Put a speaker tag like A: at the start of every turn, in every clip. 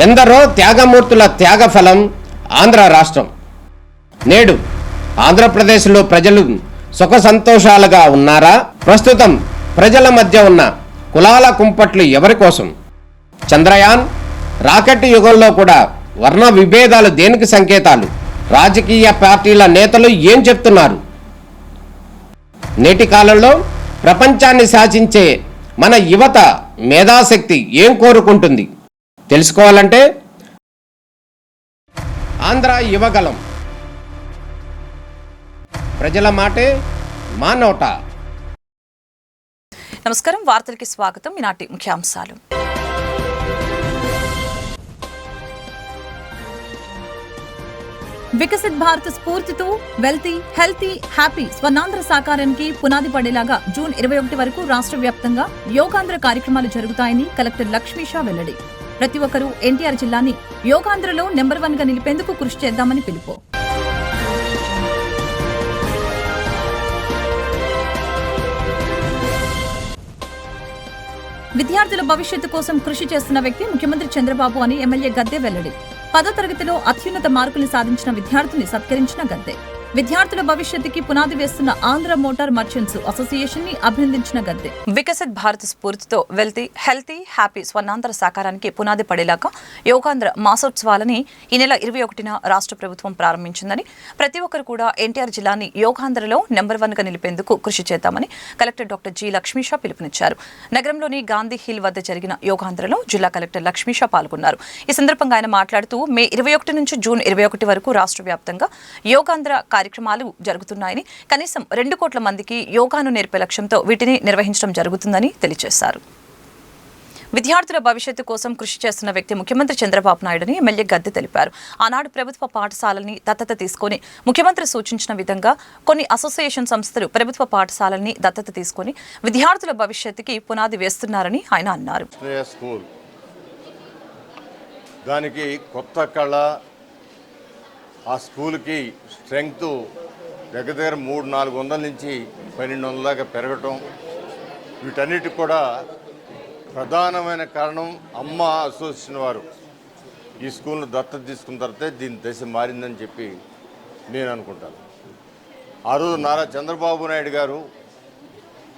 A: ఎందరో త్యాగమూర్తుల త్యాగఫలం ఆంధ్ర రాష్ట్రం. నేడు ఆంధ్రప్రదేశ్లో ప్రజలు సుఖ సంతోషాలుగా ఉన్నారా? ప్రస్తుతం ప్రజల మధ్య ఉన్న కులాల కుంపట్లు ఎవరి కోసం? చంద్రయాన్ రాకెట్ యుగంలో కూడా వర్ణ విభేదాలు దేనికి సంకేతాలు? రాజకీయ పార్టీల నేతలు ఏం చెప్తున్నారు? నేటి కాలంలో ప్రపంచాన్ని శాసించే మన యువత మేధాశక్తి ఏం కోరుకుంటుంది? తెలుసుకోవాలంటే ఆంధ్ర యువగలం. ప్రజల మాటే మా నోట.
B: నమస్కారం, వార్తలకి స్వాగతం. ఈనాటి ముఖ్యాంశాలు. వికసిత్ భారత్ స్ఫూర్తితో వెల్తీ, హెల్తీ, హ్యాపీ స్వర్ణాంధ్ర సాకారానికి పునాది పడేలాగా జూన్ 21 వరకు రాష్ట్ర వ్యాప్తంగా యోగాంధ్ర కార్యక్రమాలు జరుగుతాయని కలెక్టర్ లక్ష్మీషా వెల్లడి. ప్రతి ఒక్కరూ ఎన్టీఆర్ జిల్లాని యోగాంధ్రలో నెంబర్ 1 గా నిలిపేందుకు కృషి చేద్దామని పిలుపు. విద్యార్థుల భవిష్యత్తు కోసం కృషి చేస్తున్న వ్యక్తి ముఖ్యమంత్రి చంద్రబాబు అని ఎమ్మెల్యే గద్దె వెల్లడి. 10వ తరగతిలో అత్యున్నత మార్కులు సాధించిన విద్యార్థిని సత్కరించిన గద్దె. విద్యార్థుల భవిష్యత్తుకి పునాది వేస్తున్న ఆంధ్ర మోటార్ మర్చెంట్స్ అసోసియేషన్ ని అభినందించిన గద్దె. వికసిత్ భారత్ స్ఫూర్తితో వెల్తీ, హెల్తీ, హ్యాపీ స్వర్ణాంధ్ర సాకారానికి పునాది పడేలాగా యోగాంధ్ర మాసోత్సవాలని ఈ నెల 21న రాష్ట్ర ప్రభుత్వం ప్రారంభించిందని, ప్రతి ఒక్కరు కూడా ఎన్టీఆర్ జిల్లాని యోగాంధ్రలో నెంబర్ 1 గా నిలిపేందుకు కృషి చేద్దామని కలెక్టర్ డాక్టర్ జి లక్ష్మీషా పిలుపునిచ్చారు. నగరంలోని గాంధీ హిల్ వద్ద జరిగిన యోగాంధ్రలో జిల్లా కలెక్టర్ లక్ష్మీషా పాల్గొన్నారు. ఈ సందర్భంగా ఆయన మాట్లాడుతూ మే 21 నుంచి జూన్ 21 వరకు రాష్ట్ర వ్యాప్తంగా యోగాంధ్ర కార్యక్రమాలు జరుగుతున్నాయని, కనీసం 2 కోట్ల మందికి యోగాను నేర్పే లక్ష్యంతో వీటిని నిర్వహించడం జరుగుతుందని తెలియజేశారు. విద్యార్థుల భవిష్యత్తు కోసం కృషి చేస్తున్న వ్యక్తి ముఖ్యమంత్రి చంద్రబాబు నాయుడుని ఎమ్మెల్యే గద్దె తెలిపారు. ఆనాడు ప్రభుత్వ పాఠశాలల్ని దత్తత తీసుకుని ముఖ్యమంత్రి సూచించిన విధంగా కొన్ని అసోసియేషన్ సంస్థలు ప్రభుత్వ పాఠశాలల్ని దత్తత తీసుకుని విద్యార్థుల భవిష్యత్తుకి పునాది వేస్తున్నారని ఆయన అన్నారు.
C: దానికి కొత్త కళ, ఆ స్కూల్కి స్ట్రెంగ్త్ దగ్గర 300-400 నుంచి 1200 దాకా పెరగటం, వీటన్నిటికి కూడా ప్రధానమైన కారణం అమ్మ అసోసియేషన్ వారు ఈ స్కూల్ను దత్తత తీసుకున్న తర్వాతే దీని దశ మారిందని చెప్పి నేను అనుకుంటాను. ఆ రోజు నారా చంద్రబాబు నాయుడు గారు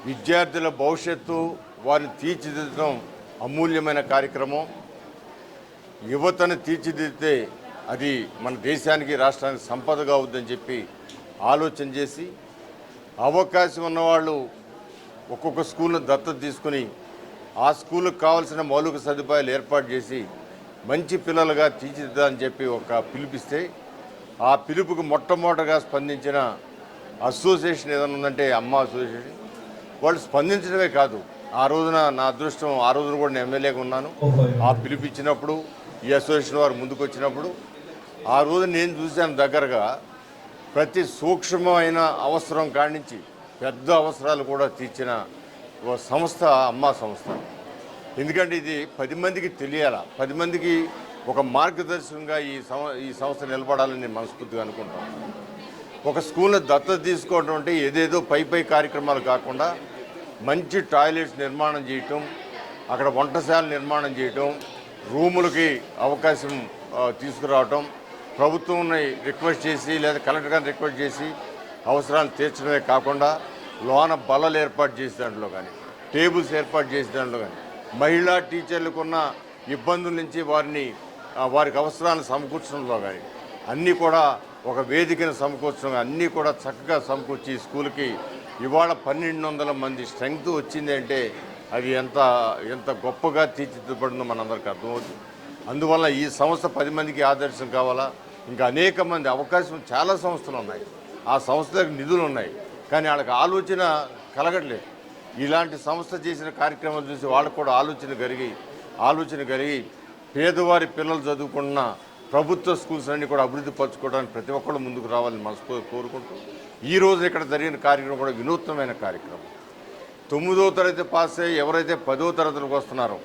C: విద్యార్థుల భవిష్యత్తు, వారిని తీర్చిదిద్దడం అమూల్యమైన కార్యక్రమం. యువతను తీర్చిదిద్దితే అది మన దేశానికి, రాష్ట్రానికి సంపదగా అవుద్దని చెప్పి ఆలోచన చేసి అవకాశం ఉన్నవాళ్ళు ఒక్కొక్క స్కూల్ను దత్తత తీసుకుని ఆ స్కూల్కి కావాల్సిన మౌలిక సదుపాయాలు ఏర్పాటు చేసి మంచి పిల్లలుగా తీర్చిదిద్దాలని చెప్పి ఒక పిలుపిస్తే, ఆ పిలుపుకి మొట్టమొదటిగా స్పందించిన అసోసియేషన్ ఏదైనా ఉందంటే అమ్మ అసోసియేషన్. వాళ్ళు స్పందించడమే కాదు, ఆ రోజున నా అదృష్టం, ఆ రోజున కూడా నేను ఎమ్మెల్యేగా ఉన్నాను. ఆ పిలుపు ఇచ్చినప్పుడు ఈ అసోసియేషన్ వారు ముందుకు వచ్చినప్పుడు ఆ రోజు నేను చూశాను దగ్గరగా ప్రతి సూక్ష్మమైన అవసరం కాడి నుంచి పెద్ద అవసరాలు కూడా తీర్చిన ఓ సంస్థ అమ్మ సంస్థ. ఎందుకంటే ఇది 10 మందికి తెలియాలా, 10 మందికి ఒక మార్గదర్శకంగా ఈ సంస్థ నిలబడాలని నేను మనస్ఫూర్తిగా అనుకుంటాను. ఒక స్కూల్ని దత్తత తీసుకోవడం అంటే ఏదేదో పై కార్యక్రమాలు కాకుండా మంచి టాయిలెట్స్ నిర్మాణం చేయటం, అక్కడ వంటశాల నిర్మాణం చేయటం, రూములకి అవకాశం తీసుకురావటం, ప్రభుత్వంని రిక్వెస్ట్ చేసి లేదా కలెక్టర్ గారిని రిక్వెస్ట్ చేసి అవసరాలు తీర్చడమే కాకుండా లోన బల్లలు ఏర్పాటు చేసే దాంట్లో కానీ, టేబుల్స్ ఏర్పాటు చేసే దాంట్లో కానీ, మహిళా టీచర్లకున్న ఇబ్బందుల నుంచి వారికి అవసరాలను సమకూర్చడంలో కానీ అన్నీ కూడా ఒక వేదికను సమకూర్చడం, అన్నీ కూడా చక్కగా సమకూర్చి స్కూల్కి ఇవాళ 1200 మంది స్ట్రెంగ్త్ వచ్చింది అంటే అది ఎంత గొప్పగా తీర్చిదిద్దబడిందో మనందరికీ అర్థమవుతుంది. అందువల్ల ఈ సంస్థ 10 మందికి ఆదర్శం కావాలా. ఇంకా అనేక మంది అవకాశం, చాలా సంస్థలు ఉన్నాయి, ఆ సంస్థలకు నిధులు ఉన్నాయి, కానీ వాళ్ళకి ఆలోచన కలగట్లేదు. ఇలాంటి సంస్థ చేసిన కార్యక్రమాలు చూసి వాళ్ళకు కూడా ఆలోచన కలిగి పేదవారి పిల్లలు చదువుకున్న ప్రభుత్వ స్కూల్స్ అన్నీ కూడా అభివృద్ధి పరచుకోవడానికి ప్రతి ఒక్కళ్ళు ముందుకు రావాలని మనస్ఫూర్తిగా కోరుకుంటూ ఈరోజు ఇక్కడ జరిగిన కార్యక్రమం కూడా వినూత్నమైన కార్యక్రమం. 9వ తరగతి పాస్ అయ్యి ఎవరైతే 10వ తరగతికి వస్తున్నారో,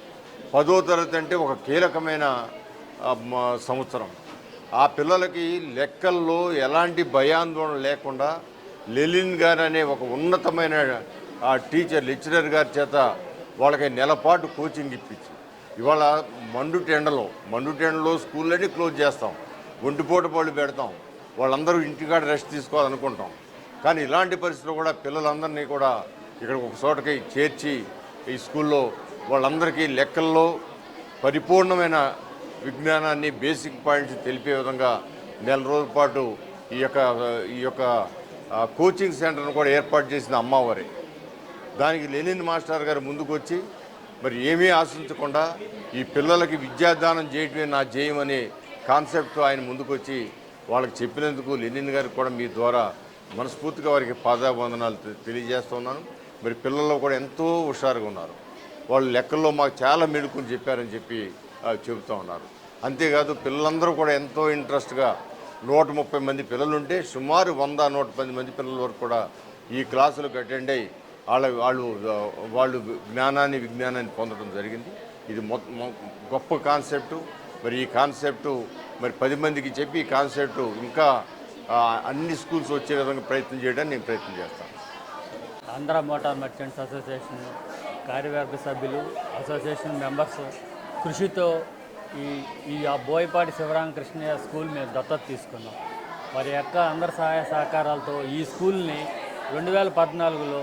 C: 10వ తరగతి అంటే ఒక కీలకమైన సంవత్సరం. ఆ పిల్లలకి లెక్కల్లో ఎలాంటి భయాందోళన లేకుండా లెలిన్ గారు అనే ఒక ఉన్నతమైన లెక్చరర్ గారి చేత వాళ్ళకి నెలపాటు కోచింగ్ ఇప్పించి ఇవాళ మండుటెండలో స్కూళ్ళని క్లోజ్ చేస్తాం, ఒంటిపూట పళ్ళు పెడతాం, వాళ్ళందరూ ఇంటికాడ రెస్ట్ తీసుకోవాలనుకుంటాం. కానీ ఇలాంటి పరిస్థితుల్లో కూడా పిల్లలందరినీ కూడా ఇక్కడ ఒక చోటకి చేర్చి ఈ స్కూల్లో వాళ్ళందరికీ లెక్కల్లో పరిపూర్ణమైన విజ్ఞానాన్ని, బేసిక్ పాయింట్స్ తెలిపే విధంగా నెల రోజుల పాటు ఈ యొక్క కోచింగ్ సెంటర్ను కూడా ఏర్పాటు చేసిన అమ్మవారే. దానికి లెనిన్ మాస్టర్ గారు ముందుకు వచ్చి మరి ఏమీ ఆశించకుండా ఈ పిల్లలకి విద్యాదానం చేయటమే నా జయం అనే కాన్సెప్ట్తో ఆయన ముందుకు వచ్చి వాళ్ళకి చెప్పినందుకు లెనిన్ గారికి కూడా మీ ద్వారా మనస్ఫూర్తిగా వారికి పాదాభివందనాలు తెలియజేస్తున్నాను. మరి పిల్లల్లో కూడా ఎంతో హుషారుగా ఉన్నారు. వాళ్ళు లెక్కల్లో మాకు చాలా మెడుకుని చెప్పారని చెప్పి చెబుతూ ఉన్నారు. అంతేకాదు పిల్లలందరూ కూడా ఎంతో ఇంట్రెస్ట్గా 130 మంది పిల్లలుంటే సుమారు 100-110 మంది పిల్లల వరకు కూడా ఈ క్లాసులకు అటెండ్ అయ్యి వాళ్ళు విజ్ఞానాన్ని పొందడం జరిగింది. ఇది గొప్ప కాన్సెప్టు. మరి ఈ కాన్సెప్టు మరి 10 మందికి చెప్పి ఈ కాన్సెప్టు ఇంకా అన్ని స్కూల్స్ వచ్చే విధంగా ప్రయత్నం చేయడానికి నేను ప్రయత్నం చేస్తాను.
D: ఆంధ్ర మోటార్ మర్చెంట్స్ అసోసియేషన్ కార్యవర్గ సభ్యులు, అసోసియేషన్ మెంబర్స్ కృషితో ఈ బోయపాటి శివరామకృష్ణయ్య స్కూల్ మేము దత్తత తీసుకున్నాం. వారి యొక్క అందరి సహాయ సహకారాలతో ఈ స్కూల్ని 2014లో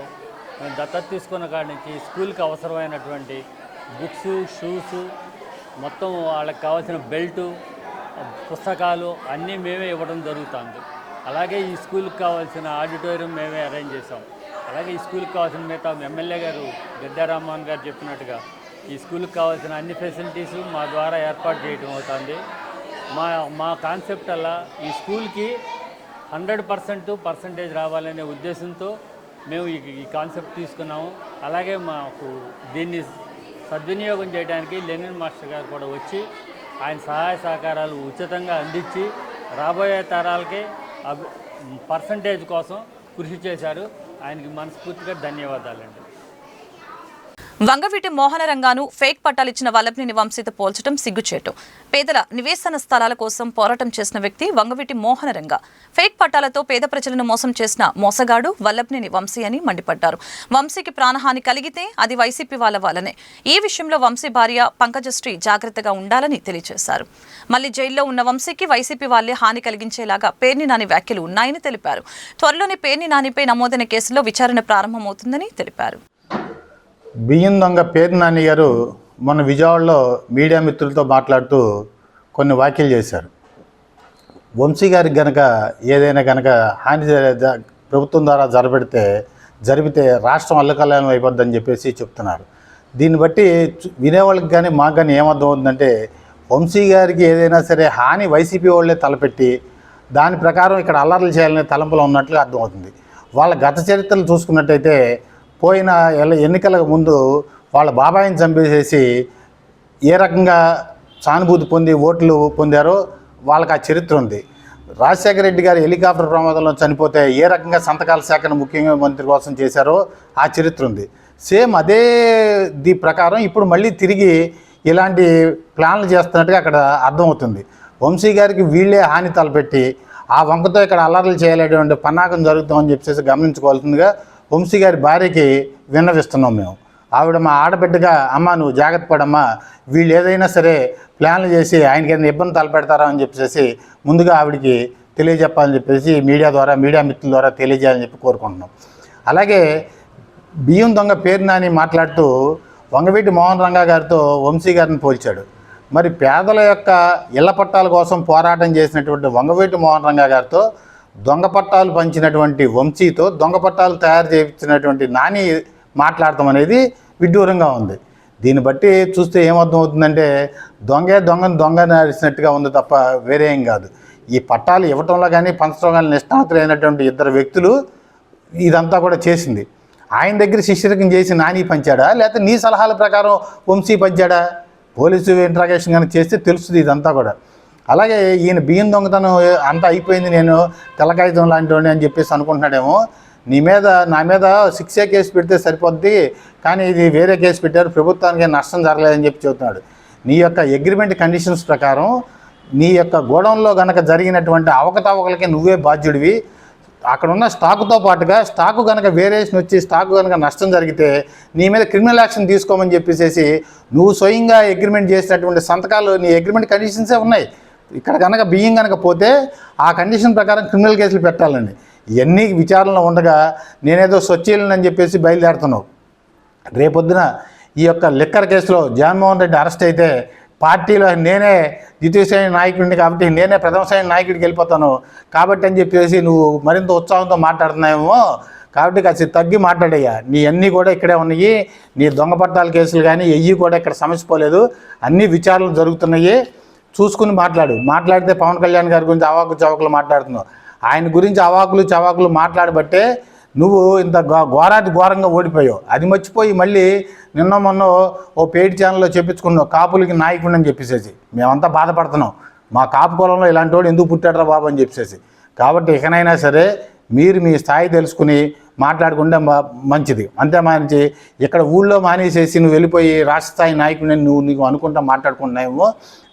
D: మేము దత్తత తీసుకున్న కాడి నుంచి స్కూల్కి అవసరమైనటువంటి బుక్స్, షూస్, మొత్తం వాళ్ళకి కావాల్సిన బెల్టు, పుస్తకాలు అన్నీ మేమే ఇవ్వడం జరుగుతుంది. అలాగే ఈ స్కూల్కి కావాల్సిన ఆడిటోరియం మేమే అరేంజ్ చేసాం. అలాగే ఈ స్కూల్కి కావాల్సిన మిగతా ఎమ్మెల్యే గారు గద్దె రామ్మోహన్ గారు చెప్పినట్టుగా ఈ స్కూల్కి కావాల్సిన అన్ని ఫెసిలిటీసు మా ద్వారా ఏర్పాటు చేయడం అవుతుంది. మా కాన్సెప్ట్ అలా ఈ స్కూల్కి 100% రావాలనే ఉద్దేశంతో మేము ఈ కాన్సెప్ట్ తీసుకున్నాము. అలాగే మాకు దీన్ని సద్వినియోగం చేయడానికి లెనిన్ మాస్టర్ గారు కూడా వచ్చి ఆయన సహాయ సహకారాలు ఉచితంగా అందించి రాబోయే తరాలకి పర్సంటేజ్ కోసం కృషి చేశారు. ఆయనకి మనస్ఫూర్తిగా ధన్యవాదాలండి.
B: వంగవీటి మోహనరంగాను ఫేక్ పట్టాలిచ్చిన వల్లభనేని వంశీతో పోల్చడం సిగ్గుచేటు. పేదల నివేశన స్థలాల కోసం పోరాటం చేసిన వ్యక్తి వంగవీటి మోహనరంగ. ఫేక్ పట్టాలతో పేద ప్రజలను మోసం చేసిన మోసగాడు వల్లభనేని వంశీ అని మండిపడ్డారు. వంశీకి ప్రాణహాని కలిగితే అది వైసీపీ వాళ్ళ వల్లనే. ఈ విషయంలో వంశీ భార్య పంకజశ్రీ జాగ్రత్తగా ఉండాలని తెలియజేశారు. మళ్లీ జైల్లో ఉన్న వంశీకి వైసీపీ వాళ్లే హాని కలిగించేలాగా పేర్ని నాని వ్యాఖ్యలు ఉన్నాయని తెలిపారు. త్వరలోనే పేర్ని నానిపై నమోదైన కేసులో విచారణ ప్రారంభమవుతుందని తెలిపారు.
E: బియ్యం దొంగ పేర్ని నాని గారు మొన్న విజయవాడలో మీడియా మిత్రులతో మాట్లాడుతూ కొన్ని వ్యాఖ్యలు చేశారు. వంశీ గారికి గనక ఏదైనా కనుక హాని ప్రభుత్వం ద్వారా జరిపితే రాష్ట్రం అల్లకల్లోలం అయిపోద్దని చెప్పేసి చెప్తున్నారు. దీన్ని బట్టి వినేవాళ్ళకి కానీ మాకు కానీ ఏమర్థం అవుతుందంటే వంశీ గారికి ఏదైనా సరే హాని వైసీపీ వాళ్ళే తలపెట్టి దాని ప్రకారం ఇక్కడ అల్లర్లు చేయాలనే తలంపులో ఉన్నట్లుగా అర్థమవుతుంది. వాళ్ళ గత చరిత్రలు చూసుకున్నట్టయితే పోయిన ఎన్నికలకు ముందు వాళ్ళ బాబాయిని చంపేసేసి ఏ రకంగా సానుభూతి పొంది ఓట్లు పొందారో వాళ్ళకి ఆ చరిత్ర ఉంది. రాజశేఖర రెడ్డి గారు హెలికాప్టర్ ప్రమాదంలో చనిపోతే ఏ రకంగా సంతకాల శాఖను ముఖ్యంగా మంత్రి కోసం చేశారో ఆ చరిత్ర ఉంది. సేమ్ అదే ప్రకారం ఇప్పుడు మళ్ళీ తిరిగి ఇలాంటి ప్లాన్లు చేస్తున్నట్టుగా అక్కడ అర్థమవుతుంది. వంశీ గారికి వీళ్ళే హాని తలపెట్టి ఆ వంకతో ఇక్కడ అల్లర్లు చేయలేటువంటి పన్నాగం జరుగుతామని చెప్పేసి గమనించుకోవాల్సిందిగా వంశీ గారి భార్యకి విన్నవిస్తున్నాం మేము. ఆవిడ మా ఆడబిడ్డగా అమ్మ నువ్వు జాగ్రత్త పడమ్మా, వీళ్ళు ఏదైనా సరే ప్లాన్లు చేసి ఆయనకి ఏదైనా ఇబ్బంది తలపెడతారా అని చెప్పేసి ముందుగా ఆవిడికి తెలియజెప్పాలని చెప్పేసి మీడియా మిత్రుల ద్వారా తెలియజేయాలని చెప్పి కోరుకుంటున్నాం. అలాగే బియ్యం దొంగ పేర్ని నాని మాట్లాడుతూ వంగవీటి మోహన్ రంగా గారితో వంశీ గారిని పోల్చాడు. మరి పేదల యొక్క ఇళ్ల పట్టాల కోసం పోరాటం చేసినటువంటి వంగవీటి మోహన్ రంగా గారితో దొంగ పట్టాలు పంచినటువంటి వంశీతో దొంగ పట్టాలు తయారు చేయించినటువంటి నాని మాట్లాడటం అనేది విడ్డూరంగా ఉంది. దీన్ని బట్టి చూస్తే ఏమర్థం అవుతుందంటే దొంగని అరిచినట్టుగా ఉంది తప్ప వేరే ఏం కాదు. ఈ పట్టాలు ఇవ్వటంలో కానీ పంచడంలో కానీ నిష్ణాతులైనటువంటి 2 వ్యక్తులు ఇదంతా కూడా చేసింది. ఆయన దగ్గర శిష్యరికం చేసి నాని పంచాడా లేకపోతే నీ సలహాల ప్రకారం వంశీ పంచాడా? పోలీసు ఇంట్రాగేషన్ కానీ చేస్తే తెలుస్తుంది ఇదంతా కూడా. అలాగే ఈయన బియ్యం దొంగతనం అంతా అయిపోయింది, నేను తెల్లకాగితం లాంటివాడిని అని చెప్పేసి అనుకుంటున్నాడేమో. నా మీద 6A కేసు పెడితే సరిపోద్ది, కానీ ఇది వేరే కేసు పెట్టారు, ప్రభుత్వానికి నష్టం జరగలేదని చెప్పి చెబుతున్నాడు. నీ యొక్క అగ్రిమెంట్ కండిషన్స్ ప్రకారం నీ యొక్క గోడౌన్లో కనుక జరిగినటువంటి అవకతవకలకి నువ్వే బాధ్యుడివి. అక్కడ ఉన్న స్టాకుతో పాటుగా స్టాకు కనుక వేరియేషన్ వచ్చి స్టాకు కనుక నష్టం జరిగితే నీ మీద క్రిమినల్ యాక్షన్ తీసుకోమని చెప్పేసి నువ్వు స్వయంగా అగ్రిమెంట్ చేసినటువంటి సంతకాలు నీ అగ్రిమెంట్ కండిషన్సే ఉన్నాయి. ఇక్కడ కనుక బియ్యం కనుక పోతే ఆ కండిషన్ ప్రకారం క్రిమినల్ కేసులు పెట్టాలండి. ఇవన్నీ విచారణలో ఉండగా నేనేదో స్వచ్ఛీలని చెప్పేసి బయలుదేరుతున్నావు. రేపొద్దున ఈ యొక్క లిక్కర్ కేసులో జగన్మోహన్ రెడ్డి అరెస్ట్ అయితే పార్టీలో నేనే ద్వితీయ శ్రేణి నాయకుడిని కాబట్టి నేనే ప్రథమ శ్రేణి నాయకుడికి వెళ్ళిపోతాను కాబట్టి అని చెప్పేసి నువ్వు మరింత ఉత్సాహంతో మాట్లాడుతున్నావేమో. కాబట్టి కాస్త తగ్గి మాట్లాడయ్యా. నీ అన్నీ కూడా ఇక్కడే ఉన్నాయి. నీ దొంగ పట్టాల కేసులు కానీ ఎయ్యి కూడా ఇక్కడ సమస్య పోలేదు. అన్నీ విచారణలు జరుగుతున్నాయి. చూసుకుని మాట్లాడితే పవన్ కళ్యాణ్ గారి గురించి అవాకు చవాకులు మాట్లాడుతున్నావు. ఆయన గురించి అవాకులు చవాకులు మాట్లాడబట్టే నువ్వు ఇంత ఘోరంగా ఓడిపోయావు. అది మర్చిపోయి మళ్ళీ నిన్న మొన్న ఓ పెయిడ్ ఛానల్లో చెప్పించుకున్నావు కాపులకి నాయకుడిని అని చెప్పేసి. మేమంతా బాధపడుతున్నాం, మా కాపు కులంలో ఇలాంటి వాడు ఎందుకు పుట్టాడరా బాబు అని చెప్పేసి. కాబట్టి ఇకనైనా సరే మీరు మీ స్థాయి తెలుసుకుని మాట్లాడుకుంటే మంచిది. అంతే మంచి ఇక్కడ ఊళ్ళో మానేసేసి నువ్వు వెళ్ళిపోయి రాష్ట్ర స్థాయి నాయకుడిని నీకు అనుకుంటా మాట్లాడుకుంటున్నావేమో.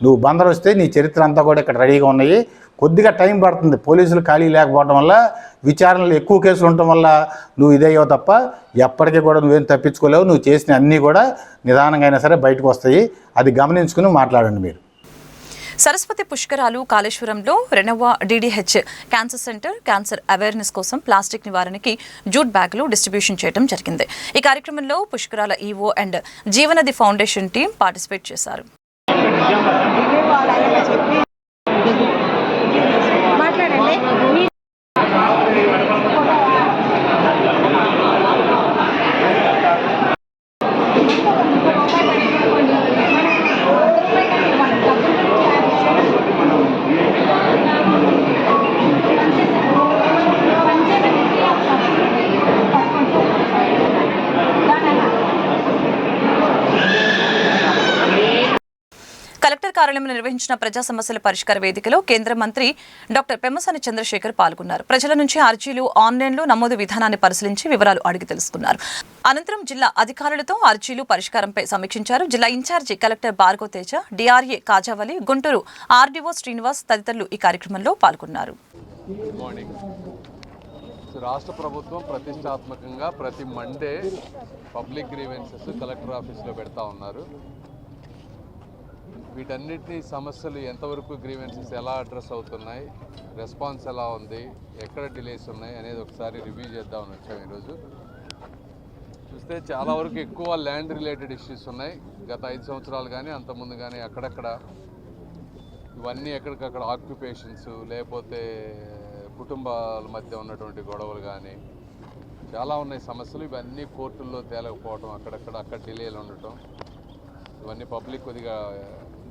E: నువ్వు బందరు వస్తే నీ చరిత్ర అంతా కూడా ఇక్కడ రెడీగా ఉన్నాయి. కొద్దిగా టైం పడుతుంది. పోలీసులు ఖాళీ లేకపోవడం వల్ల, విచారణలు ఎక్కువ కేసులు ఉండటం వల్ల నువ్వు ఇదయ్యో తప్ప ఎప్పటికీ కూడా నువ్వేం తప్పించుకోలేవు. నువ్వు చేసిన అన్నీ కూడా నిదానంగా అయినా సరే బయటకు వస్తాయి. అది గమనించుకుని మాట్లాడండి మీరు.
B: సరస్వతి పుష్కరాలు కాళేశ్వరంలో Renova DDH cancer centre cancer awareness కోసం ప్లాస్టిక్ నివారణకి జూట్ బ్యాగులు డిస్ట్రిబ్యూషన్ చేయడం జరిగింది. ఈ కార్యక్రమంలో పుష్కరాల EO and Jeevanadi foundation team participate చేశారు. కలెక్టర్ కార్యాలయంలో నిర్వహించిన ప్రజా సమస్యల పరిష్కార వేదికలో కేంద్ర మంత్రి డాక్టర్ పెమ్మసాని చంద్రశేఖర్ పాల్గొన్నారు. ప్రజల నుంచి అర్జీలు ఆన్లైన్లో నమోదు విధానాన్ని పరిశీలించి వివరాలు అడిగి తెలుసుకున్నారు. అనంతరం జిల్లా అధికారులతో అర్జీలు పరిష్కారంపై సమీక్షించారు. జిల్లా in charge collector Bhargav Teja, DRA Khajavali, Guntur RDO Srinivas తదితరులు ఈ కార్యక్రమంలో పాల్గొన్నారు.
F: రాష్ట్ర ప్రభుత్వం ప్రతిష్టాత్మకంగా ప్రతి మండే పబ్లిక్ గ్రీవెన్సెస్ కలెక్టర్ ఆఫీస్లో పెడతా ఉన్నారు. వీటన్నిటినీ సమస్యలు ఎంతవరకు గ్రీవెన్సెస్ ఎలా అడ్రస్ అవుతున్నాయి, రెస్పాన్స్ ఎలా ఉంది, ఎక్కడ డిలేస్ ఉన్నాయి అనేది ఒకసారి రివ్యూ చేద్దామని వచ్చాము. ఈరోజు చూస్తే చాలా వరకు ఎక్కువ ల్యాండ్ రిలేటెడ్ ఇష్యూస్ ఉన్నాయి. గత 5 సంవత్సరాలు కానీ అంతకుముందు కానీ అక్కడక్కడ ఇవన్నీ ఎక్కడికక్కడ ఆక్యుపేషన్స్ లేకపోతే కుటుంబాల మధ్య ఉన్నటువంటి గొడవలు కానీ చాలా ఉన్నాయి సమస్యలు. ఇవన్నీ కోర్టుల్లో తేలకపోవడం, అక్కడ డిలేలు ఉండటం, ఇవన్నీ పబ్లిక్ కొద్దిగా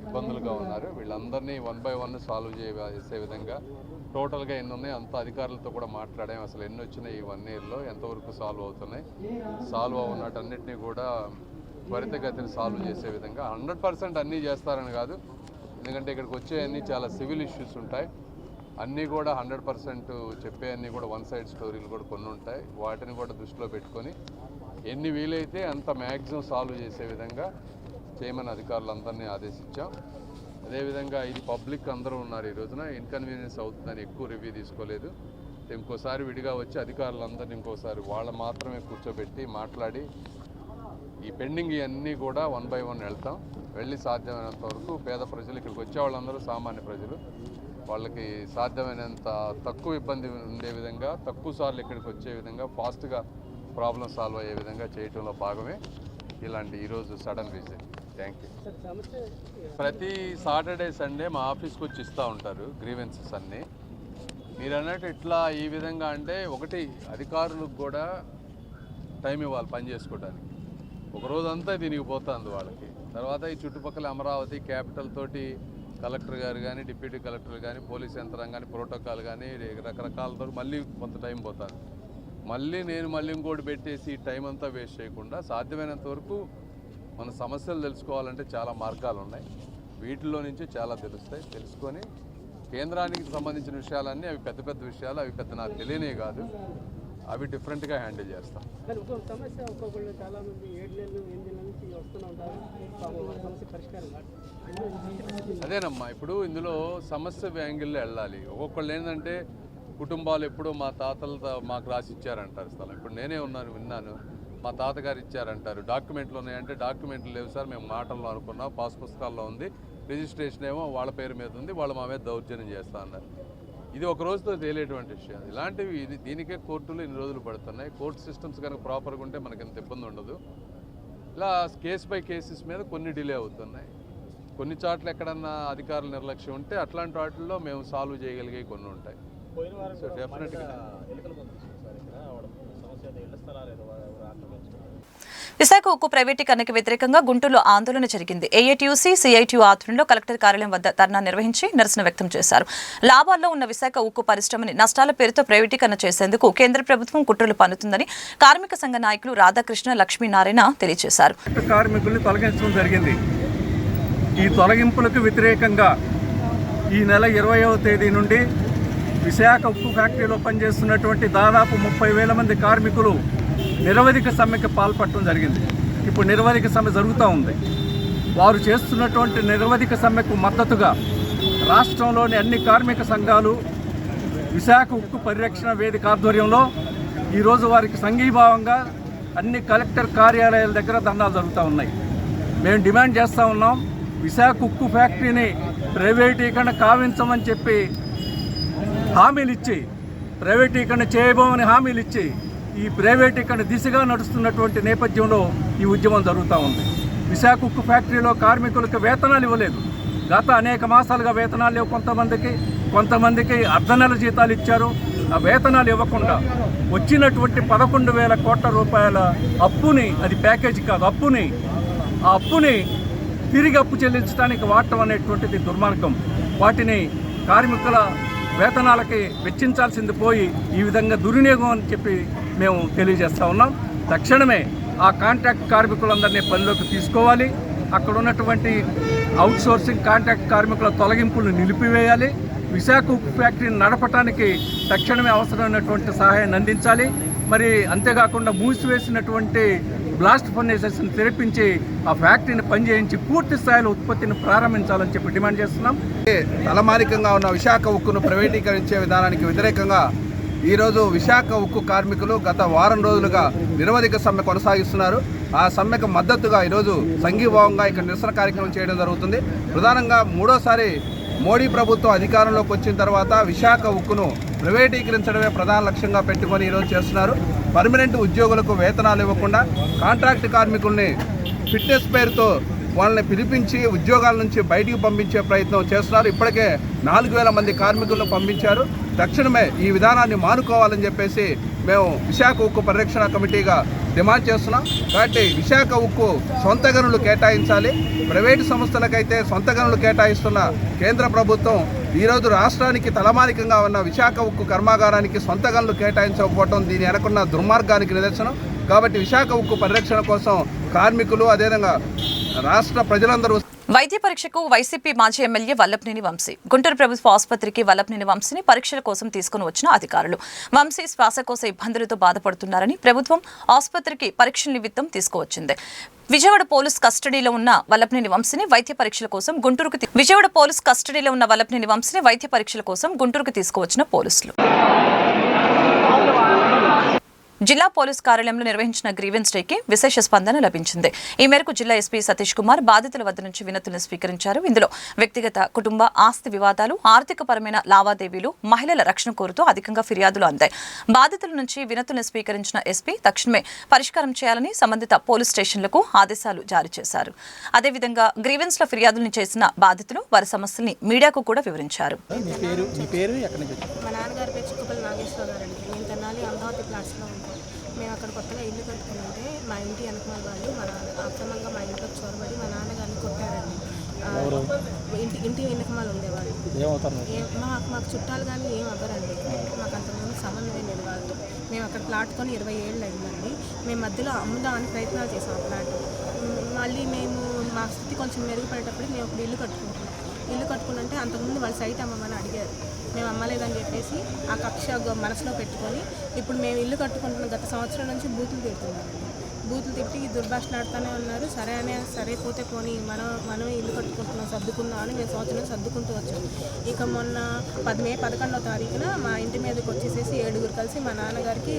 F: ఇబ్బందులుగా ఉన్నారు. వీళ్ళందరినీ 1 by 1 సాల్వ్ చేసే విధంగా టోటల్గా ఎన్ని ఉన్నాయి అంత అధికారులతో కూడా మాట్లాడాము. అసలు ఎన్ని వచ్చినాయి ఈ 1 yearలో, ఎంతవరకు సాల్వ్ అవుతున్నాయి, సాల్వ్ అవునటన్నిటినీ కూడా త్వరితగతిని సాల్వ్ చేసే విధంగా 100% అన్నీ చేస్తారని కాదు. ఎందుకంటే ఇక్కడికి వచ్చే అన్నీ చాలా సివిల్ ఇష్యూస్ ఉంటాయి. అన్నీ కూడా 100% చెప్పే అన్నీ కూడా వన్ సైడ్ స్టోరీలు కూడా కొన్ని ఉంటాయి. వాటిని కూడా దృష్టిలో పెట్టుకొని ఎన్ని వీలైతే అంత మ్యాక్సిమం సాల్వ్ చేసే విధంగా చేయమని అధికారులందరినీ ఆదేశించాం. అదేవిధంగా ఇది పబ్లిక్ అందరూ ఉన్నారు. ఈ రోజున ఇన్కన్వీనియన్స్ అవుతుందని ఎక్కువ రివ్యూ తీసుకోలేదు. ఇంకోసారి విడిగా వచ్చి అధికారులందరినీ ఇంకోసారి వాళ్ళు మాత్రమే కూర్చోబెట్టి మాట్లాడి ఈ పెండింగ్ ఇవన్నీ కూడా 1 by 1 వెళ్తాం. వెళ్ళి సాధ్యమైనంత వరకు పేద ప్రజలు, ఇక్కడికి వచ్చే వాళ్ళందరూ సామాన్య ప్రజలు, వాళ్ళకి సాధ్యమైనంత తక్కువ ఇబ్బంది ఉండే విధంగా, తక్కువ సార్లు ఇక్కడికి వచ్చే విధంగా, ఫాస్ట్గా ప్రాబ్లం సాల్వ్ అయ్యే విధంగా చేయటంలో భాగమే ఇలాంటి ఈరోజు సడన్ విజిట్. Thank you. ప్రతి సాటర్డే సండే మా ఆఫీస్కి వచ్చి ఇస్తూ ఉంటారు గ్రీవెన్సెస్ అన్నీ. మీరు అన్నట్టు ఇట్లా ఈ విధంగా అంటే ఒకటి అధికారులకు కూడా టైం ఇవ్వాలి పని చేసుకోవడానికి. ఒక రోజంతా దీనికి పోతుంది వాళ్ళకి. తర్వాత ఈ చుట్టుపక్కల అమరావతి క్యాపిటల్ తోటి కలెక్టర్ గారు కానీ, డిప్యూటీ కలెక్టర్ కానీ, పోలీస్ యంత్రాంగాన్ని, ప్రోటోకాల్ కానీ రకరకాలతో మళ్ళీ కొంత టైం పోతుంది. మళ్ళీ ఇంకోటి పెట్టేసి టైం అంతా వేస్ట్ చేయకుండా సాధ్యమైనంత వరకు మన సమస్యలు తెలుసుకోవాలంటే చాలా మార్గాలు ఉన్నాయి. వీటిలో నుంచి చాలా తెలుసుకొని కేంద్రానికి సంబంధించిన విషయాలన్నీ అవి పెద్ద విషయాలు, అవి పెద్ద నాకు తెలియనే కాదు, అవి డిఫరెంట్గా హ్యాండిల్ చేస్తాం. అదేనమ్మా, ఇప్పుడు ఇందులో సమస్య యాంగిల్లో వెళ్ళాలి. ఒక్కొక్కళ్ళు ఏంటంటే కుటుంబాలు ఎప్పుడూ మా తాతలతో మాకు రాసి ఇచ్చారంటారు స్థలం. ఇప్పుడు నేనే విన్నాను మా తాతగారు ఇచ్చారంటారు. డాక్యుమెంట్లు ఉన్నాయంటే డాక్యుమెంట్లు లేవు సార్, మేము మాటల్లో అనుకున్నాం, పాస్ పుస్తకాల్లో ఉంది, రిజిస్ట్రేషన్ ఏమో వాళ్ళ పేరు మీద ఉంది, వాళ్ళు మా మీద దౌర్జన్యం చేస్తా అన్నారు. ఇది ఒక రోజుతో తేలేటువంటి విషయం. ఇలాంటివి దీనికే కోర్టులు ఇన్ని రోజులు పడుతున్నాయి. కోర్టు సిస్టమ్స్ కనుక ప్రాపర్గా ఉంటే మనకి ఇంత ఇబ్బంది ఉండదు. ఇలా కేసు బై కేసెస్ మీద కొన్ని డిలే అవుతున్నాయి. కొన్ని చోట్ల ఎక్కడన్నా అధికారుల నిర్లక్ష్యం ఉంటే అట్లాంటి వాటిల్లో మేము సాల్వ్ చేయగలిగే కొన్ని ఉంటాయి. సో డెఫినెట్గా
B: విశాఖ ఉక్కు ప్రైవేటీకరణకు వ్యతిరేకంగా గుంటూరులో ఆందోళన జరిగింది. ఏఐటీయూసీ, సిఐటియు ఆధ్వర్యంలో కలెక్టర్ కార్యాలయం వద్ద ధర్నా నిర్వహించి నిరసన వ్యక్తం చేశారు. లాభాల్లో ఉన్న విశాఖ ఉక్కు పరిశ్రమని నష్టాల పేరుతో ప్రైవేటీకరణ చేసేందుకు కేంద్ర ప్రభుత్వం కుట్రలు పన్నుతుందని కార్మిక సంఘ నాయకులు రాధాకృష్ణ, లక్ష్మీనారాయణ తెలియజేశారు.
G: కార్మికుల్ని తొలగించడం జరిగింది. ఈ తొలగింపులకు వ్యతిరేకంగా ఈ నెల 20వ తేదీ నుండి విశాఖ ఉక్కు ఫ్యాక్టరీలో పనిచేస్తున్నటువంటి దాదాపు 30,000 మంది కార్మికులు నిరవధిక సమ్మెకి పాల్పడటం జరిగింది. ఇప్పుడు నిరవధిక సమ్మె జరుగుతూ ఉంది. వారు చేస్తున్నటువంటి నిరవధిక సమ్మెకు మద్దతుగా రాష్ట్రంలోని అన్ని కార్మిక సంఘాలు విశాఖ ఉక్కు పరిరక్షణ వేదిక ఆధ్వర్యంలో ఈరోజు వారికి సంఘీభావంగా అన్ని కలెక్టర్ కార్యాలయాల దగ్గర ధర్నాలు జరుగుతూ ఉన్నాయి. మేము డిమాండ్ చేస్తూ ఉన్నాం, విశాఖ ఉక్కు ఫ్యాక్టరీని ప్రైవేటీకరణ కావించమని చెప్పి హామీలు ఇచ్చి, ప్రైవేటీకరణ చేయబోమని హామీలు ఇచ్చి ఈ ప్రైవేటీకరణ దిశగా నడుస్తున్నటువంటి నేపథ్యంలో ఈ ఉద్యమం జరుగుతూ ఉంది. విశాఖ ఉక్కు ఫ్యాక్టరీలో కార్మికులకు వేతనాలు ఇవ్వలేదు. గత అనేక మాసాలుగా వేతనాలు లేవు. కొంతమందికి అర్ధ నెల జీతాలు ఇచ్చారు. ఆ వేతనాలు ఇవ్వకుండా వచ్చినటువంటి 11,000 కోట్ల రూపాయల అప్పుని, అది ప్యాకేజీ కాదు, ఆ అప్పుని తిరిగి అప్పు చెల్లించడానికి వాడటం అనేటువంటిది దుర్మార్గం. వాటిని కార్మికుల వేతనాలకి వెచ్చించాల్సింది పోయి ఈ విధంగా దుర్వినియోగం అని చెప్పి మేము తెలియజేస్తూ ఉన్నాం. తక్షణమే ఆ కాంట్రాక్ట్ కార్మికులందరినీ పనిలోకి తీసుకోవాలి. అక్కడ ఉన్నటువంటి అవుట్సోర్సింగ్ కాంట్రాక్ట్ కార్మికుల తొలగింపులను నిలిపివేయాలి. విశాఖ ఉక్కు ఫ్యాక్టరీని నడపడానికి తక్షణమే అవసరమైనటువంటి సహాయాన్ని అందించాలి. మరి అంతేకాకుండా మూసివేసినటువంటి బ్లాస్ట్ ఫర్నేసెస్ని తెరిపించి ఆ ఫ్యాక్టరీని పనిచేయించి పూర్తి స్థాయిలో ఉత్పత్తిని ప్రారంభించాలని చెప్పి డిమాండ్ చేస్తున్నాం.
H: తలమానికంగా ఉన్న విశాఖ ఉక్కును ప్రైవేటీకరించే విధానానికి వ్యతిరేకంగా ఈరోజు విశాఖ ఉక్కు కార్మికులు గత వారం రోజులుగా నిరవధిక సమ్మె కొనసాగిస్తున్నారు. ఆ సమ్మెకు మద్దతుగా ఈరోజు సంఘీభావంగా ఇక్కడ నిరసన కార్యక్రమం చేయడం జరుగుతుంది. ప్రధానంగా మూడోసారి మోడీ ప్రభుత్వం అధికారంలోకి వచ్చిన తర్వాత విశాఖ ఉక్కును ప్రైవేటీకరించడమే ప్రధాన లక్ష్యంగా పెట్టుకొని ఈరోజు చేస్తున్నారు. పర్మనెంట్ ఉద్యోగులకు వేతనాలు ఇవ్వకుండా కాంట్రాక్ట్ కార్మికుల్ని ఫిట్నెస్ పేరుతో వాళ్ళని పిలిపించి ఉద్యోగాల నుంచి బయటికి పంపించే ప్రయత్నం చేస్తున్నారు. ఇప్పటికే 4,000 మంది కార్మికులను పంపించారు. తక్షణమే ఈ విధానాన్ని మానుకోవాలని చెప్పేసి మేము విశాఖ ఉక్కు పరిరక్షణ కమిటీగా డిమాండ్ చేస్తున్నాం. కాబట్టి విశాఖ ఉక్కు సొంత గనులు కేటాయించాలి. ప్రైవేటు సంస్థలకైతే సొంత గనులు కేటాయిస్తున్న కేంద్ర ప్రభుత్వం ఈరోజు రాష్ట్రానికి తలమానికంగా ఉన్న విశాఖ ఉక్కు కర్మాగారానికి సొంత గనులు కేటాయించకపోవడం దీని వెనకున్న దుర్మార్గానికి నిదర్శనం. కాబట్టి విశాఖ ఉక్కు పరిరక్షణ కోసం కార్మికులు, అదేవిధంగా రాష్ట్ర ప్రజలందరూ.
B: వైద్య పరీక్షకు వైసీపీ మాజీ ఎమ్మెల్యే వల్లభనేని వంశీ గుంటూరు ప్రభుత్వ ఆసుపత్రికి వల్లభనేని వంశీని పరీక్షల కోసం తీసుకుని వచ్చిన అధికారులు వంశీ శ్వాసకోశ ఇబ్బందులతో బాధపడుతున్నారని ప్రభుత్వం ఆసుపత్రికి పరీక్షల నిమిత్తం తీసుకువచ్చింది. విజయవాడ పోలీస్ కస్టడీలో ఉన్న వల్లభనేని వంశీని వైద్య పరీక్షల కోసం గుంటూరుకు తీసుకువచ్చిన పోలీసులు. జిల్లా పోలీస్ కార్యాలయంలో నిర్వహించిన గ్రీవెన్స్ డేకి విశేష స్పందన లభించింది. ఈ మేరకు జిల్లా ఎస్పీ సతీష్ కుమార్ బాధితుల వద్ద నుంచి వినతులను స్వీకరించారు. ఇందులో వ్యక్తిగత, కుటుంబ, ఆస్తి వివాదాలు, ఆర్థిక పరమైన లావాదేవీలు, మహిళల రక్షణ కోరుతూ అధికంగా ఫిర్యాదులు అందాయి. బాధితుల నుంచి వినతులను స్వీకరించిన ఎస్పీ తక్షణమే పరిష్కారం చేయాలని సంబంధిత పోలీస్ స్టేషన్లకు ఆదేశాలు జారీ చేశారు. అదేవిధంగా గ్రీవెన్స్ లో ఫిర్యాదులను చేసిన బాధితులు వారి సమస్యల్ని మీడియాకు కూడా వివరించారు.
I: మేము అక్కడ కొత్తగా ఇల్లు కట్టుకుంటే మా ఇంటి వెనకమాల వాళ్ళు అక్రమంగా మా ఇంట్లో చొరబడి మా నాన్నగారిని కొట్టారండి. ఇంటి వెనకమాల ఉండేవాళ్ళు మాకు చుట్టాలు కానీ ఏం అవ్వరండి. మాకు అంతకుముందు సంబంధం లేదు వాళ్ళతో. మేము అక్కడ ప్లాట్ కొని 20 ఏళ్ళు అయిందండి. మేము మధ్యలో అమ్ముదామని ప్రయత్నాలు చేసాం ఆ ప్లాట్. మళ్ళీ మేము మా స్థితి కొంచెం మెరుగుపడేటప్పుడు మేము ఇప్పుడు ఇల్లు కట్టుకుంటే అంతకుముందు వాళ్ళ సైట్ అమ్మమని అడిగారు. మేము అమ్మలేదని చెప్పేసి ఆ కక్ష మనసులో పెట్టుకొని ఇప్పుడు మేము ఇల్లు కట్టుకుంటున్న గత సంవత్సరం నుంచి బూతులు తిడుతున్నారండి. బూతులు తిట్టి దుర్భాషణ ఆడుతూనే ఉన్నారు. సరే పోతే పోనీ మనమే ఇల్లు కట్టుకుంటున్నాం, సర్దుకుందాం అని మేము సంవత్సరం సర్దుకుంటూ వచ్చాం. ఇక మొన్న మే 11వ తారీఖున మా ఇంటి మీదకి వచ్చేసేసి 7గురు కలిసి మా నాన్నగారికి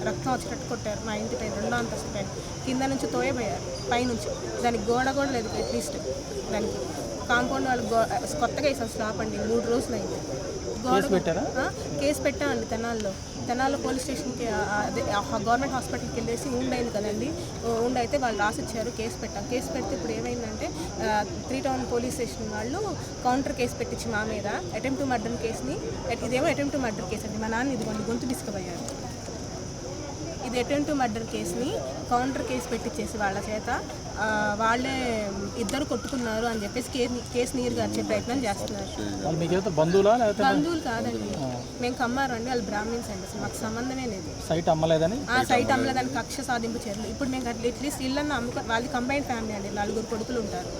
I: రక్తం వచ్చేటట్టు కొట్టారు. మా ఇంటి పైన 2వ అంతస్తు పైన కింద నుంచి తోయబోయారు, పైనుంచి. దానికి గోడ కూడా లేదు, అట్లీస్ట్ దానికి కాంపౌండ్ వాళ్ళు కొత్తగా వేసారు స్లాప్ అండి. 3 రోజులు అయింది. కేసు పెట్టామండి తెనాల్లో పోలీస్ స్టేషన్కి, అదే గవర్నమెంట్ హాస్పిటల్కి వెళ్ళేసి ఉండైంది కదండి. ఉండైతే వాళ్ళు రాసిచ్చారు, కేసు పెడితే ఇప్పుడు ఏమైందంటే 3 టౌన్ పోలీస్ స్టేషన్ వాళ్ళు కౌంటర్ కేసు పెట్టించి మా మీద అటెంప్ట్ టు మర్డర్ కేసుని, ఇదేమో అటెంప్ట్ టు మర్డర్ కేసు అండి. మా నాన్న ఇదిగోండి గొంతు తీసుకుపోయారు. ఇది అటెంప్ట్ టు మర్డర్ కేసుని కౌంటర్ కేసు పెట్టించేసి వాళ్ళ చేత వాళ్ళే ఇద్దరు కొట్టుకున్నారు అని చెప్పేసి కేసు నీరు గార్చే ప్రయత్నం చేస్తున్నారు. బంధువులు కాదండి, మేము కమ్మారు అండి, వాళ్ళు బ్రాహ్మిన్స్ అండి, అసలు మాకు సంబంధమే లేదు. సైట్ అమ్మలేదని కక్ష సాధింపు చర్యలు. ఇప్పుడు మేము అట్లీస్ట్ ఇళ్ళన్నా వాళ్ళది కంబైన్డ్ ఫ్యామిలీ అండి, 4 కొడుకులు ఉంటారు.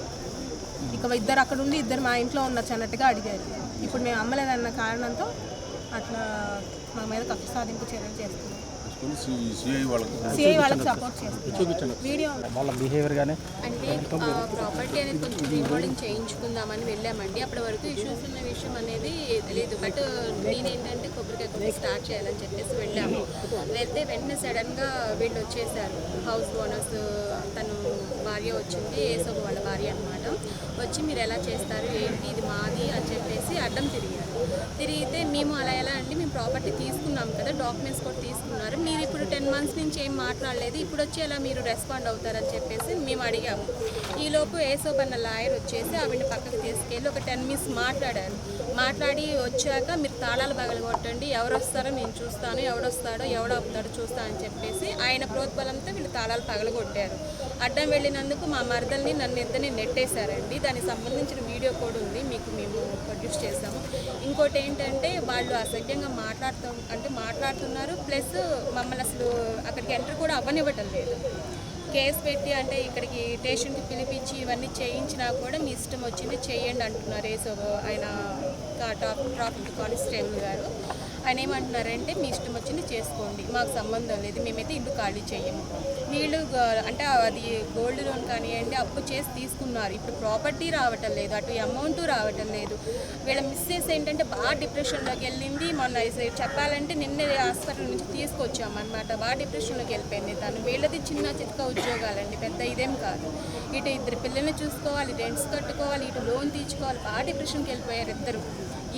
I: ఇక ఇద్దరు అక్కడ ఉండి ఇద్దరు మా ఇంట్లో ఉండొచ్చు అన్నట్టుగా అడిగారు. ఇప్పుడు మేము అమ్మలేదన్న కారణంతో అట్లా మా మీద కక్ష సాధింపు చర్యలు చేస్తున్నాం. సిఐ వాళ్ళకి సపోర్ట్ చేస్తాం. వీడియో వాళ్ళ బిహేవియర్ కానీ
J: అంటే ప్రాపర్టీ అనేది కొంచెం రీమోడలింగ్ చేయించుకుందామని వెళ్ళామండి. అప్పటి వరకు ఇష్యూస్ ఉన్న విషయం అనేది తెలియదు. బట్ నేనేంటంటే కొబ్బరికాయ స్టార్ట్ చేయాలని చెప్పేసి వెళ్ళాము. వెళ్తే వెంటనే సడన్గా వీళ్ళు వచ్చేసారు, హౌస్ ఓనర్స్. తను భార్య వచ్చింది, ఏసోబ వాళ్ళ భార్య అనమాట. వచ్చి మీరు ఎలా చేస్తారు ఏంటి, ఇది మాది అని చెప్పేసి అడ్డం తిరిగితే మేము అలా ఎలా అంటే మేము ప్రాపర్టీ తీసుకున్నాం కదా, డాక్యుమెంట్స్ కూడా తీసుకున్నారు, మీరు ఇప్పుడు 10 months నుంచి ఏం మాట్లాడలేదు, ఇప్పుడు వచ్చి ఎలా మీరు రెస్పాండ్ అవుతారని చెప్పేసి మేము అడిగాము. ఈలోపు ఏసోబ్ అన్న లాయర్ వచ్చేసి ఆవిడని పక్కకు తీసుకెళ్ళి ఒక 10 minutes మాట్లాడి వచ్చాక మీరు తాళాలు పగలగొట్టండి, ఎవరు వస్తారో నేను చూస్తాను, ఎవడొస్తాడో ఎవడవుతాడో చూస్తా అని చెప్పేసి ఆయన ప్రోద్బలంతో వీళ్ళు తాళాలు పగలగొట్టారు. అడ్డం వెళ్ళినందుకు మా మరదల్ని నన్ను ఇద్దరిని నెట్టేశారండి. దానికి సంబంధించిన వీడియో కూడా ఉంది, మీకు మేము ప్రొడ్యూస్ చేసాము. ఇంకోటి ఏంటంటే వాళ్ళు అసభ్యంగా మాట్లాడుతున్నారు, ప్లస్ మమ్మల్ని అసలు అక్కడికి ఎంటర్ కూడా అవ్వనివ్వటం లేదు. కేసు పెట్టి అంటే ఇక్కడికి స్టేషన్కి పిలిపించి ఇవన్నీ చేయించినా కూడా మీ ఇష్టం వచ్చింది చేయండి అంటున్నారు. ఆయన ట్రాఫిక్ కానిస్టేబుల్ గారు ఆయన ఏమంటున్నారంటే మీ ఇష్టం వచ్చింది చేసుకోండి, మాకు సంబంధం లేదు, మేమైతే ఇల్లు ఖాళీ చేయము. వీళ్ళు అంటే అది గోల్డ్ లోన్ కానివ్వండి అప్పు చేసి తీసుకున్నారు. ఇప్పుడు ప్రాపర్టీ రావటం లేదు, అటు అమౌంట్ రావటం లేదు. వీళ్ళ మిస్సెస్ ఏంటంటే బాగా డిప్రెషన్లోకి వెళ్ళింది. మొన్న చెప్పాలంటే నిన్నే హాస్పిటల్ నుంచి తీసుకొచ్చామన్నమాట. బాగా డిప్రెషన్లోకి వెళ్ళిపోయింది తను. వీళ్ళది చిన్న చిత్క ఉద్యోగాలండి, పెద్ద ఇదేం కాదు. ఇటు 2 పిల్లల్ని చూసుకోవాలి, రెంట్స్ కట్టుకోవాలి, ఇటు లోన్ తీర్చుకోవాలి. బాగా డిప్రెషన్కి వెళ్ళిపోయారు ఇద్దరు.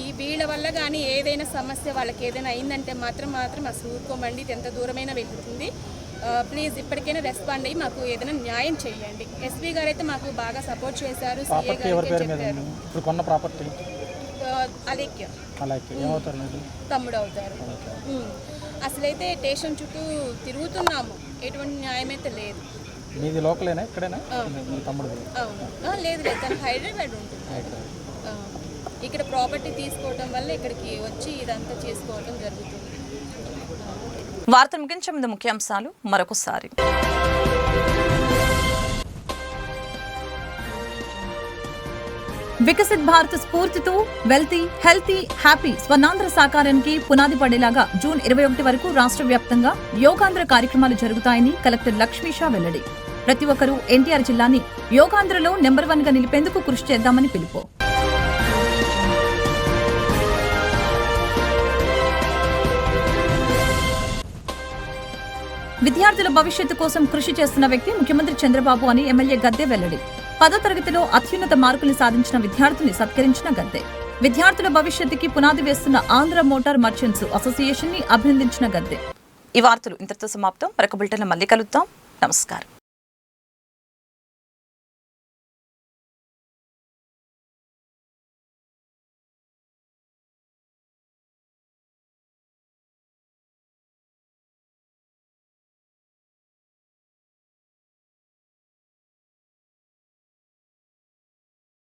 J: ఈ వీళ్ళ వల్ల కానీ ఏదైనా సమస్య వాళ్ళకి ఏదైనా అయిందంటే మాత్రం అసలు ఊరుకోమండి, ఇది ఎంత దూరమైనా వెళ్తుంది. ప్లీజ్ ఇప్పటికైనా రెస్పాండ్ అయ్యి మాకు ఏదైనా న్యాయం చేయండి. ఎస్పీ గారు అయితే మాకు బాగా సపోర్ట్ చేశారు. సిఏ గారు చెప్పారు అలేఖ్య తమ్ముడు అవుతారు. అసలైతే స్టేషన్ చుట్టూ తిరుగుతున్నాము, ఎటువంటి న్యాయం అయితే లేదు.
K: మీది లోకలేనా ఇక్కడేనా? తమ్ముడు
J: అవును, లేదు తను హైదరాబాద్ ఉంటుంది. ఇక్కడ ప్రాపర్టీ తీసుకోవడం వల్ల ఇక్కడికి వచ్చి ఇదంతా చేసుకోవడం జరుగుతుంది.
B: వార్తలు ముగించే ముందు ముఖ్యాంశాలు మరొకసారి. వికసిత్ భారత్ స్ఫూర్తితో వెల్తీ, హెల్తీ, హ్యాపీ స్వర్ణాంధ్ర సాకారానికి పునాది పడేలాగా జూన్ 21 వరకు రాష్ట్ర వ్యాప్తంగా యోగాంధ్ర కార్యక్రమాలు జరుగుతాయని కలెక్టర్ లక్ష్మీషా వెల్లడి. ప్రతి ఒక్కరూ ఎన్టీఆర్ జిల్లాని యోగాంధ్రలో నెంబర్ 1 గా నిలిపేందుకు కృషి చేద్దామని పిలుపు. విద్యార్థుల భవిష్యత్తు కోసం కృషి చేస్తున్న వ్యక్తి ముఖ్యమంత్రి చంద్రబాబు అని ఎమ్మెల్యే గద్దె వెల్లడి. 10వ తరగతిలో అత్యున్నత మార్కులు సాధించిన విద్యార్థిని సత్కరించిన గద్దె. విద్యార్థుల భవిష్యత్తుకి పునాది వేస్తున్న ఆంధ్ర మోటార్ మర్చెంట్స్ అసోసియేషన్ ని అభినందించిన గద్దె. ఈ వార్తలు ఇంతటితో సమాప్తం. మరొక బులెటిన్లో మళ్ళీ కలుద్దాం. నమస్కారం.